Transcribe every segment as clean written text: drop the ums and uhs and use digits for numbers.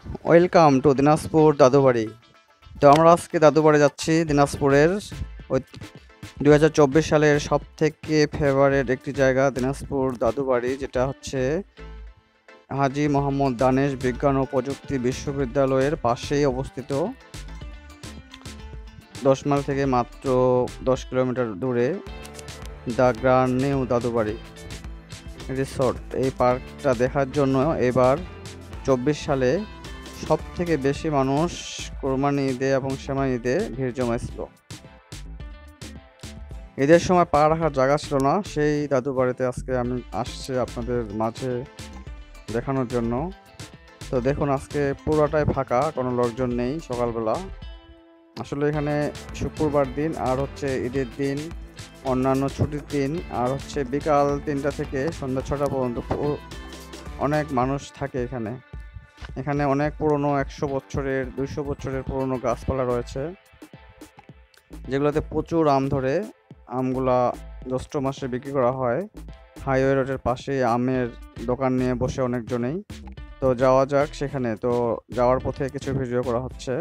Welcome to Dinajpur Dadubari. তো আমরা আজকে দাদুবাড়ি যাচ্ছি দিনাজপুরের ওই 2024 সালের সব থেকে ফেভারিট একটি জায়গা দিনাজপুর দাদুবাড়ি, যেটা হচ্ছে হাজী মোহাম্মদ দানেশ বিজ্ঞান ও প্রযুক্তি বিশ্ববিদ্যালয়ের পাশেই অবস্থিত। 10 মাইল থেকে মাত্র 10 কিলোমিটার দূরে the grand new Dadubari resort. এই পার্কটা দেখার জন্য এবার 24 সালে সব থেকে বেশি মানুষ কোরবানি ঈদে এবং সেমাই ঈদে ভিড় জমাইছিল। ঈদের সময় পা রাখার জায়গা ছিল না, সেই দাদু বাড়িতে আজকে আমি আসছি আপনাদের মাঝে দেখানোর জন্য। তো দেখুন, আজকে পুরোটাই ফাঁকা, কোনো লোকজন নেই সকালবেলা। আসলে এখানে শুক্রবার দিন আর হচ্ছে ঈদের দিন, অন্যান্য ছুটির দিন আর হচ্ছে বিকাল 3টা থেকে সন্ধ্যা 6টা পর্যন্ত অনেক মানুষ থাকে এখানে। এখানে অনেক পুরনো 100 বছরের 200 বছরের পুরনো গাছপালা রয়েছে, যেগুলোতে প্রচুর আম ধরে। আমগুলা জ্যৈষ্ঠ মাসে বিক্রি করা হয়। হাইওয়ে রোডের পাশে আমের দোকান নিয়ে বসে অনেকজনেই। তো যাওয়া যাক সেখানে। তো যাওয়ার পথে কিছু ভিডিও করা হচ্ছে।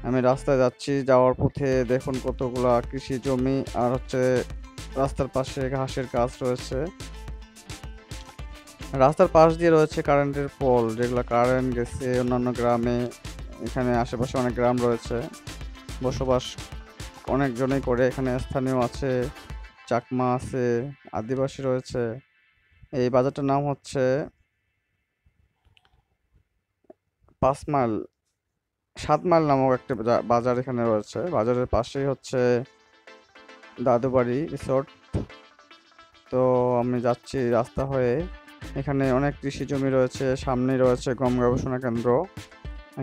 আমি রাস্তায় যাচ্ছি, যাওয়ার পথে দেখুন কতগুলা কৃষি জমি আর হচ্ছে রাস্তার পাশে ঘাসের গাছ রয়েছে। রাস্তার পাশ দিয়ে রয়েছে কারেন্টের পোল, যেগুলো কারেন্ট গেছে অন্যান্য গ্রামে। এখানে আশেপাশে অনেক গ্রাম রয়েছে, বসবাস অনেকজনেই করে। এখানে স্থানীয় আছে, চাকমা আছে, আদিবাসী রয়েছে। এই বাজারটার নাম হচ্ছে 5 মাইল 7 মাইল নামক একটা বাজার এখানে রয়েছে। বাজারের পাশেই হচ্ছে দাদুবাড়ি রিসোর্ট। তো আমি যাচ্ছি রাস্তা হয়ে। এখানে অনেক কৃষি জমি রয়েছে, সামনেই রয়েছে গম গবেষণা কেন্দ্র।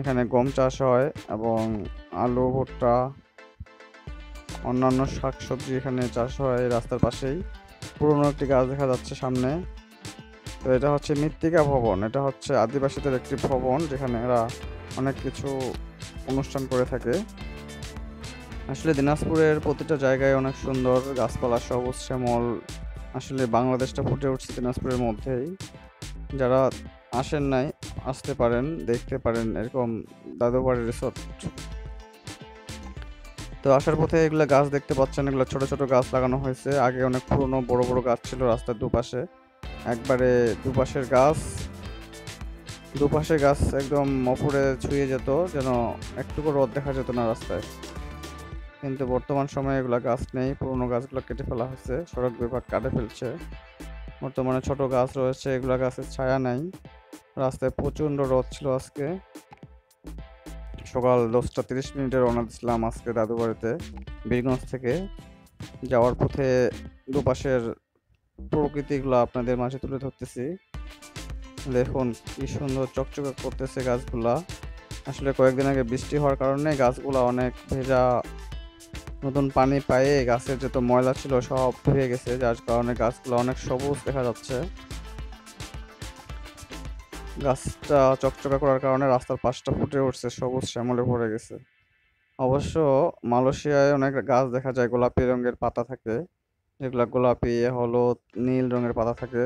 এখানে গম চাষ হয় এবং আলু, ভুট্টা, অন্যান্য শাকসবজি এখানে চাষ হয় রাস্তার পাশেই। পুরনো একটি গাছ দেখা যাচ্ছে সামনে। তো এটা হচ্ছে মৃত্তিকা ভবন, এটা হচ্ছে আদিবাসীদের একটি ভবন, যেখানে এরা অনেক কিছু অনুষ্ঠান করে থাকে। আসলে দিনাজপুরের প্রতিটা জায়গায় অনেক সুন্দর গাছপালা, সবুজ শ্যামল। আসলে বাংলাদেশটা ফুটে উঠছে দিনাজপুরের মধ্যেই। যারা আসেন নাই, আসতে পারেন, দেখতে পারেন এরকম দাদুবাড়ি রিসোর্ট। তো আসার পথে এগুলো গাছ দেখতে পাচ্ছেন, এগুলো ছোট ছোট গাছ লাগানো হয়েছে। আগে অনেক পুরনো বড় বড় গাছ ছিল রাস্তার দুপাশে, একবারে দুপাশের গাছ একদম ওপরে ছুঁয়ে যেত, যেন একটুকু রোদ দেখা যেত না রাস্তায়। কিন্তু বর্তমান সময়ে এগুলা গাছ নেই, পুরনো গাছগুলো কেটে ফেলা হয়েছে, সড়ক বিভাগ কাটে ফেলছে। বর্তমানে ছোট গাছ রয়েছে, এগুলা গাছের ছায়া নাই। রাস্তায় প্রচণ্ড রোদ ছিল আজকে। সকাল 10টা 30 মিনিটে রওনা দিয়েছিলাম আজকে দাদুবাড়িতে বীরগঞ্জ থেকে। যাওয়ার পথে দুপাশের প্রকৃতিগুলো আপনাদের মাঝে তুলে ধরতেছি। দেখুন কি সুন্দর চকচকে করতেছে গাছগুলা। আসলে কয়েকদিন আগে বৃষ্টি হওয়ার কারণে গাছগুলা অনেক ভেজা, নতুন পানি পায়ে গাছের যত ময়লা ছিল সব ধুয়ে গেছে, যার কারণে গাছগুলো অনেক সবুজ দেখা যাচ্ছে। গাছটা চকচকা করার কারণে রাস্তার পাশটা ফুটে উঠছে, সবুজ শ্যামলে ভরে গেছে। অবশ্য মালয়েশিয়ায় অনেক গাছ দেখা যায় গোলাপি রঙের পাতা থাকে, যেগুলা গোলাপি, হলুদ, নীল রঙের পাতা থাকে,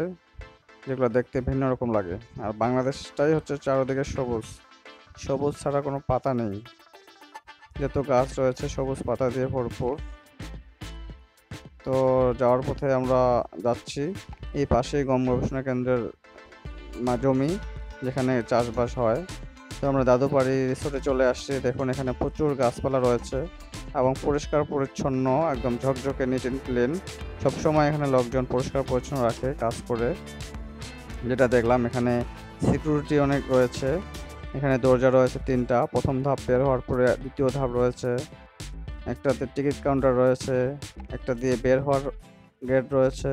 যেগুলো দেখতে ভিন্ন রকম লাগে। আর বাংলাদেশটাই হচ্ছে চারদিকে সবুজ, সবুজ ছাড়া কোনো পাতা নেই। যত গাছ রয়েছে সবুজ পাতা দিয়ে ভরপুর। তো যাওয়ার পথে আমরা যাচ্ছি, এই পাশেই গম গবেষণা কেন্দ্রের জমি, যেখানে চাষবাস হয়। তো আমরা দাদুবাড়ি রিসোর্টে চলে আসছি। দেখুন এখানে প্রচুর গাছপালা রয়েছে এবং পরিষ্কার পরিচ্ছন্ন, একদম ঝকঝকে নিট অ্যান্ড ক্লিন। সবসময় এখানে লোকজন পরিষ্কার পরিচ্ছন্ন রাখে কাজ করে। যেটা দেখলাম এখানে সিকিউরিটি অনেক রয়েছে। এখানে দরজা রয়েছে 3টা, প্রথম ধাপ বের হওয়ার পরে দ্বিতীয় ধাপ রয়েছে, একটাতে টিকিট কাউন্টার রয়েছে, একটা দিয়ে বের হওয়ার গেট রয়েছে।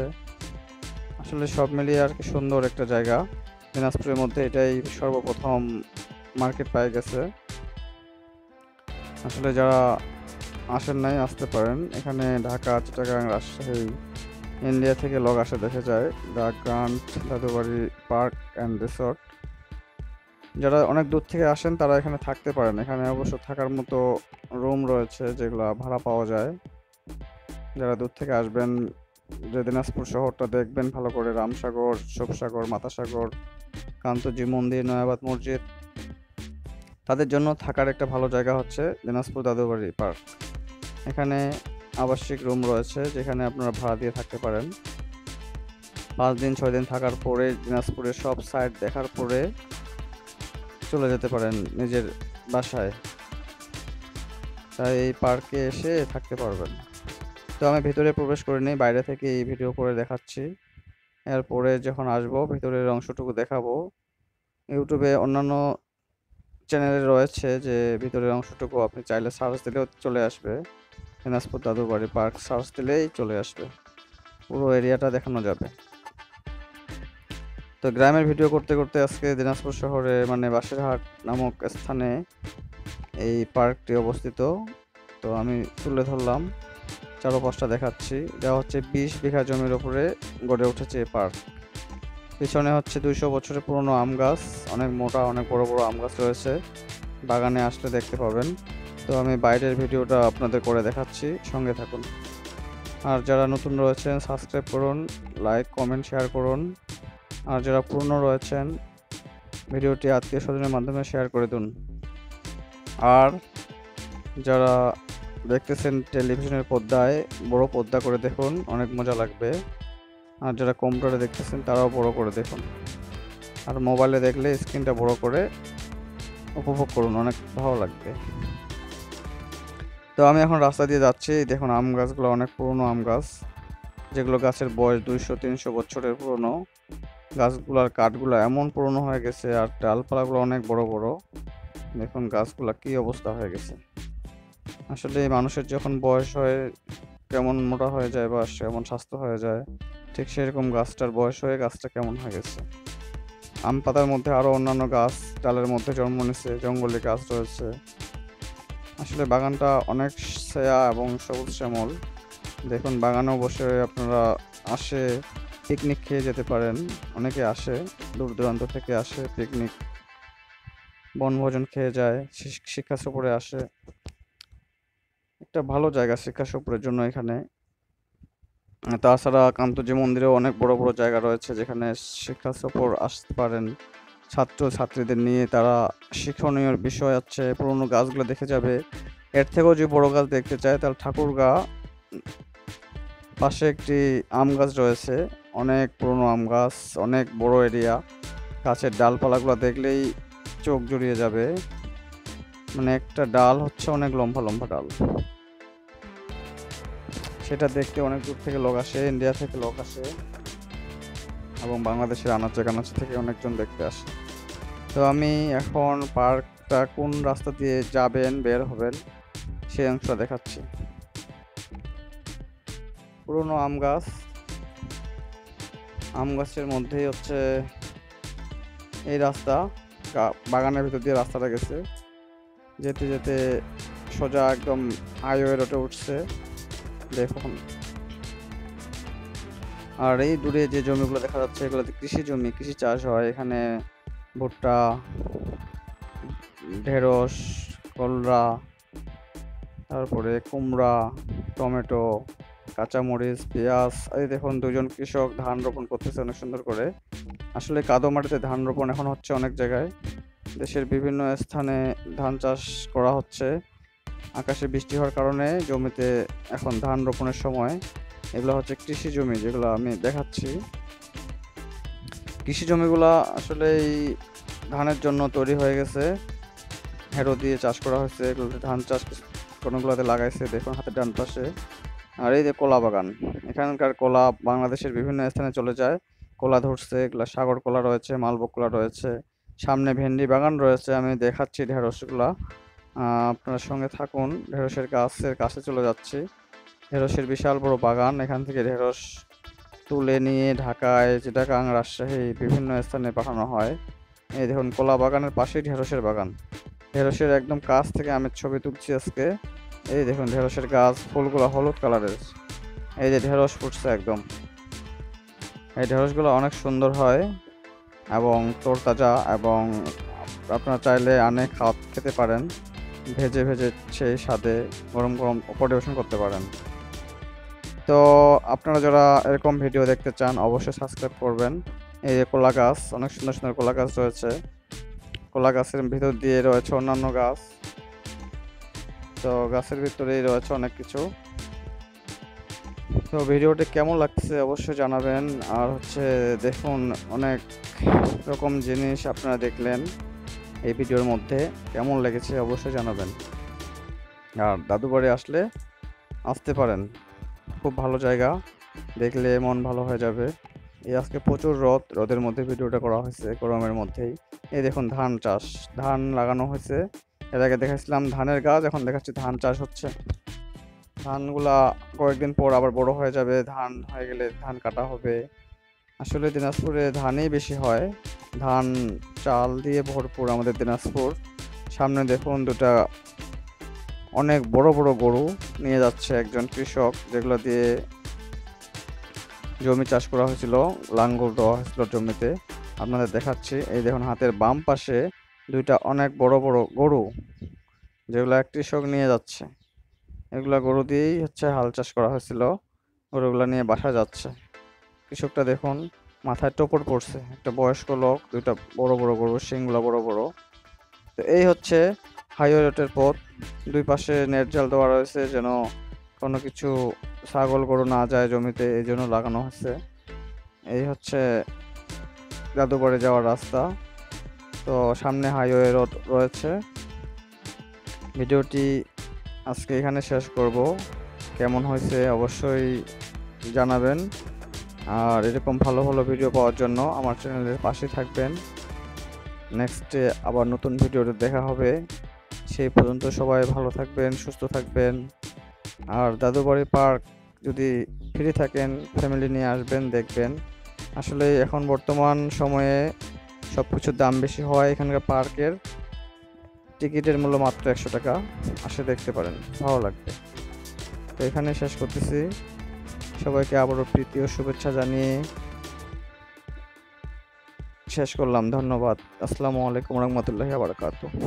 আসলে সব মিলিয়ে আর কি সুন্দর একটা জায়গা। দিনাজপুরের মধ্যে এটাই সর্বপ্রথম মার্কেট পাই গেছে। আসলে যারা আসেন নাই আসতে পারেন। এখানে ঢাকা, চিটাগাং, রাজশাহী, ইন্ডিয়া থেকে লোক আসে, দেখে যায় the grand Dadubari park and resort. যারা অনেক দূর থেকে আসেন তারা এখানে থাকতে পারেন। এখানে অবশ্য থাকার মতো রুম রয়েছে, যেগুলো ভাড়া পাওয়া যায়। যারা দূর থেকে আসবেন, যে দিনাজপুর শহরটা দেখবেন ভালো করে, রামসাগর, শোভসাগর, মাতাসাগর, কান্তজি মন্দির, নয়াবাদ মসজিদ, তাদের জন্য থাকার একটা ভালো জায়গা হচ্ছে দিনাজপুর দাদুবাড়ি পার্ক। এখানে আবাসিক রুম রয়েছে যেখানে আপনারা ভাড়া দিয়ে থাকতে পারেন। 5 দিন 6 দিন থাকার পরে দিনাজপুরের সব সাইট দেখার পরে চলে যেতে পারেন নিজের বাসায়। তাই এই পার্কে এসে থাকতে পারবেন। তো আমি ভিতরে প্রবেশ করিনি, বাইরে থেকে এই ভিডিও করে দেখাচ্ছি। এরপরে যখন আসবো ভিতরের অংশটুকু দেখাবো। ইউটিউবে অন্যান্য চ্যানেলে রয়েছে যে ভিতরের অংশটুকু আপনি চাইলে সার্চ দিলেও চলে আসবে, দিনাজপুর দাদুবাড়ি পার্ক সার্চ দিলেই চলে আসবে, পুরো এরিয়াটা দেখানো যাবে। তো গ্রামের ভিডিও করতে করতে আজকে দিনাজপুর শহরে মানে বাসেরহাট নামক স্থানে এই পার্কটি অবস্থিত। তো আমি তুলে ধরলাম, চারপাশটা দেখাচ্ছি। এটা হচ্ছে 20 বিঘা জমির উপরে গড়ে উঠেছে এই পার্ক। পিছনে হচ্ছে 200 বছরের পুরনো আম গাছ, অনেক মোটা অনেক বড় বড় আম গাছ রয়েছে, বাগানে আসলে দেখতে পাবেন। তো আমি বাইরের ভিডিওটা আপনাদের করে দেখাচ্ছি, সঙ্গে থাকুন। আর যারা নতুন রয়েছেন সাবস্ক্রাইব করুন, লাইক কমেন্ট শেয়ার করুন। আর যারা পুরনো রয়েছেন ভিডিওটি আত্মীয় স্বজনের মাধ্যমে শেয়ার করে দিন। আর যারা দেখতেছেন টেলিভিশনের পর্দায়, বড় পর্দা করে দেখুন, অনেক মজা লাগবে। আর যারা কম্পিউটারে দেখতেছেন তারাও বড় করে দেখুন। আর মোবাইলে দেখলে স্ক্রিনটা বড় করে উপভোগ করুন, অনেক ভালো লাগবে। তো আমি এখন রাস্তা দিয়ে যাচ্ছি, দেখুন আম গাছগুলো অনেক পুরনো আম গাছ, যেগুলো গাছের বয়স 200-300 বছরের পুরনো। গাছগুলার কাঠগুলো এমন পুরনো হয়ে গেছে আর ডালপালাগুলো অনেক বড় বড়। দেখুন গাছগুলা কি অবস্থা হয়ে গেছে। আসলে মানুষের যখন বয়স হয় কেমন মোটা হয়ে যায় বা কেমন স্বাস্থ্য হয়ে যায়, ঠিক সেরকম গাছটার বয়স হয়ে গাছটা কেমন হয়ে গেছে। আম পাতার মধ্যে আরো অন্যান্য গাছ ডালের মধ্যে জন্ম নিচ্ছে, জঙ্গলি গাছ রয়েছে। আসলে বাগানটা অনেক ছায়া এবং সবুজ শ্যামল। দেখুন বাগানেও বসে আপনারা আসে পিকনিক খেয়ে যেতে পারেন। অনেকে আসে, দূর দূরান্ত থেকে আসে পিকনিক বনভোজন খেয়ে যায়, শিক্ষা সফরে আসে। একটা ভালো জায়গা শিক্ষা সফরের জন্য এখানে। তাছাড়া কান্তজি মন্দিরেও অনেক বড় বড় জায়গা রয়েছে যেখানে শিক্ষা সফর আসতে পারেন ছাত্র ছাত্রীদের নিয়ে। তারা শিক্ষণীয় বিষয় আছে, পুরনো গাছগুলো দেখে যাবে। এর থেকেও যে বড় গাছ দেখতে চায় তাহলে ঠাকুরগা পাশে একটি আম গাছ রয়েছে, অনেক পুরনো আম গাছ, অনেক বড় এরিয়া। গাছের ডালপালাগুলো দেখলেই চোখ জুড়িয়ে যাবে, মানে একটা ডাল হচ্ছে অনেক লম্বা লম্বা ডাল। সেটা দেখতে অনেক দূর থেকে লোক আসে, ইন্ডিয়া থেকে লোক আসে এবং বাংলাদেশের আনাচে কানাচে থেকে অনেকজন দেখতে আসে। তো আমি এখন পার্কটা কোন রাস্তা দিয়ে যাবেন বের হবেন সেই অংশটা দেখাচ্ছি। পুরনো আম গাছ, আম গাছের মধ্যেই হচ্ছে এই রাস্তা, বাগানের ভিতর দিয়ে রাস্তাটা গেছে। যেতে যেতে সোজা একদম হাইওয়ে রোডে উঠছে দেখুন। আর এই দূরে যে জমিগুলো দেখা যাচ্ছে এগুলোতে কৃষি জমি, কৃষি চাষ হয়। এখানে ভুট্টা, ঢেঁড়স, কলরা, তারপরে কুমড়া, টমেটো, কাঁচামরিচ, পেঁয়াজ। এই দেখুন দুজন কৃষক ধান রোপণ করতেছে অনেক সুন্দর করে। আসলে কাদো মাটিতে ধান রোপণ এখন হচ্ছে অনেক জায়গায়, দেশের বিভিন্ন স্থানে ধান চাষ করা হচ্ছে। আকাশে বৃষ্টি হওয়ার কারণে জমিতে এখন ধান রোপণের সময়। এগুলো হচ্ছে কৃষি জমি যেগুলো আমি দেখাচ্ছি। কৃষি জমিগুলা আসলে এই ধানের জন্য তৈরি হয়ে গেছে, হেরো দিয়ে চাষ করা হয়েছে। এগুলোতে ধান চাষ কোনোগুলোতে লাগাইছে দেখুন হাতের ডান পাশে। আর এই যে কলা বাগান, এখানকার কলা বাংলাদেশের বিভিন্ন স্থানে চলে যায়, কলা ধরছে। এগুলো সাগর কলা রয়েছে, মালভোগ কলা রয়েছে, সামনে ভেন্ডি বাগান রয়েছে। আমি দেখাচ্ছি ঢেঁড়সগুলা, আপনার সঙ্গে থাকুন। ঢেঁড়সের গাছের কাছে চলে যাচ্ছি। ঢেঁড়সের বিশাল বড় বাগান, এখান থেকে ঢেঁড়স তুলে নিয়ে ঢাকায়, চিটাগাং, রাজশাহী বিভিন্ন স্থানে পাঠানো হয়। এই দেখুন কলা বাগানের পাশেই ঢেঁড়সের বাগান। ঢেঁড়সের একদম কাছ থেকে আমি ছবি তুলছি আজকে। এই দেখুন ঢেঁড়সের গাছ, ফুলগুলো হলুদ কালারের। এই যে ঢেঁড়স ফুটছে একদম। এই ঢেঁড়সগুলো অনেক সুন্দর হয় এবং তরতাজা, এবং আপনারা চাইলে আনে খেতে পারেন, ভেজে ভেজে সেই স্বাদে গরম গরম পরিবেশন করতে পারেন। তো আপনারা যারা এরকম ভিডিও দেখতে চান অবশ্যই সাবস্ক্রাইব করবেন। এই যে কলা গাছ, অনেক সুন্দর সুন্দর কলা গাছ রয়েছে। কলা গাছের ভিতর দিয়ে রয়েছে অন্যান্য গাছ। তো গাছের ভিতরেই রয়েছে অনেক কিছু। তো ভিডিওটি কেমন লাগছে অবশ্যই জানাবেন। আর দেখুন, অনেক রকম জিনিস আপনারা দেখলেন এই ভিডিওর মধ্যে। কেমন লেগেছে অবশ্যই জানাবেন। আর দাদুবাড়ি আসতে পারেন, খুব ভালো জায়গা, দেখলে মন ভালো হয়ে যাবে। এই আজকে প্রচুর রোদের মধ্যে ভিডিওটা করা হয়েছে, গরমের মধ্যেই। এই দেখুন ধান চাষ, ধান লাগানো হয়েছে। এর আগে দেখাচ্ছিলাম ধানের গাছ, এখন দেখাচ্ছি ধান চাষ হচ্ছে। ধানগুলা কয়েকদিন পর আবার বড় হয়ে যাবে, ধান হয়ে গেলে ধান কাটা হবে। আসলে দিনাজপুরে ধানই বেশি হয়, ধান চাল দিয়ে ভরপুর আমাদের দিনাজপুর। সামনে দেখুন দুটা অনেক বড় বড় গরু নিয়ে যাচ্ছে একজন কৃষক, যেগুলো দিয়ে জমি চাষ করা হয়েছিল, লাঙ্গল দেওয়া হয়েছিল জমিতে। আপনাদের দেখাচ্ছি, এই দেখুন হাতের বাম পাশে দুইটা অনেক বড় বড় গরু, যেগুলো এক কৃষক নিয়ে যাচ্ছে। এগুলা গরু দিয়েই হাল চাষ করা হয়েছিল। গরুগুলা নিয়ে বাসা যাচ্ছে। কৃষকটা দেখুন মাথায় টোপর পড়ছে, একটা বয়স্ক লোক, দুইটা বড় বড় গরু, শিংগুলা বড় বড়। তো এই হাইওয়ে রোডের পথ, দুই পাশে নেট জাল দেওয়া রয়েছে যেন কোনো কিছু ছাগল গরু না যায় জমিতে, এই জন্য লাগানো হয়েছে। এই জাদুঘরে যাওয়ার রাস্তা। তো সামনে হাইওয়ে রোড রয়েছে। ভিডিওটি আজকে এখানে শেষ করব। কেমন হয়েছে অবশ্যই জানাবেন। আর এরকম ভালো ভালো ভিডিও পাওয়ার জন্য আমার চ্যানেলের পাশে থাকবেন। নেক্সটে আবার নতুন ভিডিওতে দেখা হবে। সেই পর্যন্ত সবাই ভালো থাকবেন, সুস্থ থাকবেন। আর দাদুবাড়ি পার্ক যদি ফ্রি থাকেন, ফ্যামিলি নিয়ে আসবেন, দেখবেন। আসলে এখন বর্তমান সময়ে সব কিছুর দাম বেশি হয়। এখানকার পার্কের টিকিটের মূল্য মাত্র 100 টাকা। দেখতে পারেন, ভালো লাগবে। তো এখানে শেষ করতেছি। সবাইকে আবারও প্রীতি ও শুভেচ্ছা জানিয়ে শেষ করলাম। ধন্যবাদ। আসসালামু আলাইকুম রহমতুল্লাহি ওয়া বারাকাতুহু।